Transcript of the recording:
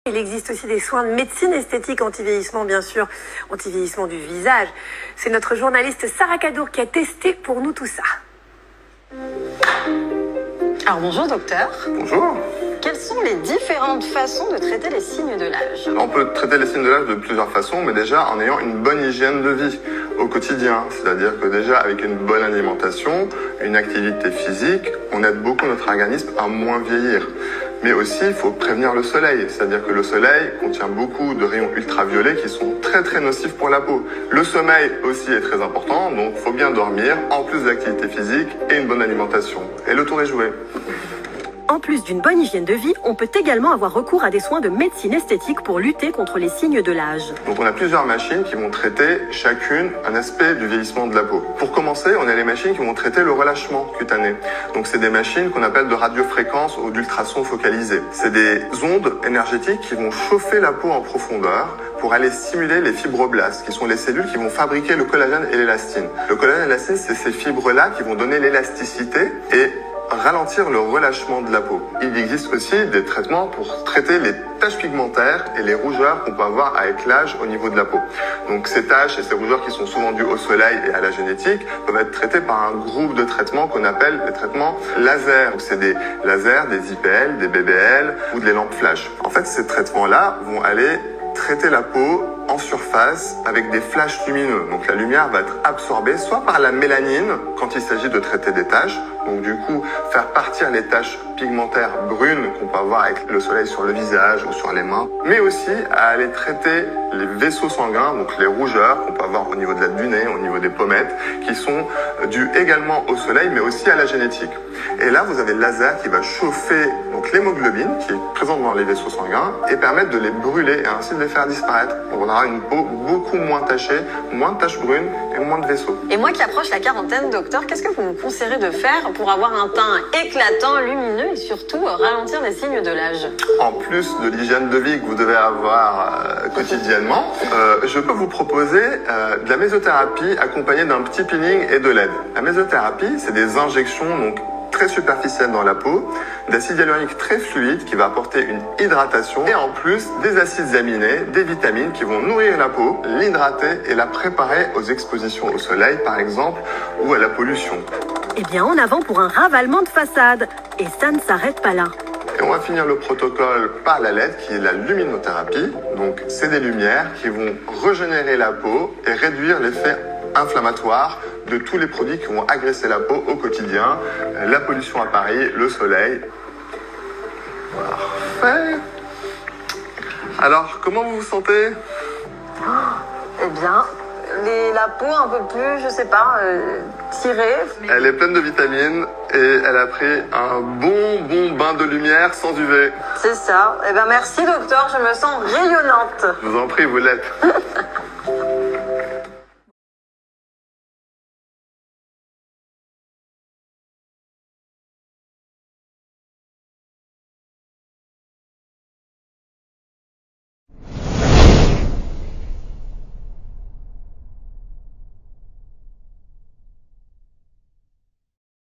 Il existe aussi des soins de médecine esthétique anti-vieillissement, bien sûr, anti-vieillissement du visage. C'est notre journaliste Sarah Cadour qui a testé pour nous tout ça. Alors bonjour docteur. Bonjour. Quelles sont les différentes façons de traiter les signes de l'âge? On peut traiter les signes de l'âge de plusieurs façons, mais déjà en ayant une bonne hygiène de vie au quotidien. C'est-à-dire que déjà avec une bonne alimentation, une activité physique, on aide beaucoup notre organisme à moins vieillir. Mais aussi, il faut prévenir le soleil. C'est-à-dire que le soleil contient beaucoup de rayons ultraviolets qui sont très très nocifs pour la peau. Le sommeil aussi est très important, donc il faut bien dormir, en plus d'activité physique et une bonne alimentation. Et le tour est joué. En plus d'une bonne hygiène de vie, on peut également avoir recours à des soins de médecine esthétique pour lutter contre les signes de l'âge. Donc on a plusieurs machines qui vont traiter chacune un aspect du vieillissement de la peau. Pour commencer, on a les machines qui vont traiter le relâchement cutané. Donc c'est des machines qu'on appelle de radiofréquence ou d'ultrasons focalisés. C'est des ondes énergétiques qui vont chauffer la peau en profondeur pour aller stimuler les fibroblastes, qui sont les cellules qui vont fabriquer le collagène et l'élastine. Le collagène et l'élastine, c'est ces fibres-là qui vont donner l'élasticité et ralentir le relâchement de la peau. Il existe aussi des traitements pour traiter les taches pigmentaires et les rougeurs qu'on peut avoir avec l'âge au niveau de la peau. Donc ces taches et ces rougeurs qui sont souvent dues au soleil et à la génétique peuvent être traités par un groupe de traitements qu'on appelle les traitements laser. Donc c'est des lasers, des IPL, des BBL ou des lampes flash. En fait, ces traitements-là vont aller traiter la peau en surface avec des flashs lumineux. Donc la lumière va être absorbée soit par la mélanine quand il s'agit de traiter des taches, donc du coup faire partir les taches pigmentaires brunes qu'on peut avoir avec le soleil sur le visage ou sur les mains, mais aussi à aller traiter les vaisseaux sanguins, donc les rougeurs qu'on peut avoir au niveau du nez, au niveau des pommettes, qui sont dues également au soleil mais aussi à la génétique. Et là vous avez le laser qui va chauffer donc l'hémoglobine qui est présente dans les vaisseaux sanguins et permettre de les brûler et ainsi de les faire disparaître. Donc on aura une peau beaucoup moins tachée, moins de taches brunes et moins de vaisseaux. Et moi qui approche la quarantaine, docteur, qu'est-ce que vous me conseillerez de faire pour avoir un teint éclatant, lumineux et surtout ralentir les signes de l'âge? En plus de l'hygiène de vie que vous devez avoir quotidiennement, je peux vous proposer de la mésothérapie accompagnée d'un petit peeling et de l'aide. La mésothérapie, c'est des injections donc très superficielle dans la peau, d'acide hyaluronique très fluide qui va apporter une hydratation et en plus des acides aminés, des vitamines qui vont nourrir la peau, l'hydrater et la préparer aux expositions au soleil par exemple ou à la pollution. Eh bien, en avant pour un ravalement de façade. Et ça ne s'arrête pas là. Et on va finir le protocole par la LED qui est la luminothérapie. Donc c'est des lumières qui vont régénérer la peau et réduire l'effet inflammatoire de tous les produits qui vont agresser la peau au quotidien, la pollution à Paris, le soleil. Parfait. Alors, comment vous vous sentez? Eh bien, la peau un peu plus, je sais pas, tirée. Elle est pleine de vitamines et elle a pris un bon bain de lumière sans UV. C'est ça. Eh bien, merci docteur, je me sens rayonnante. Je vous en prie, vous l'êtes.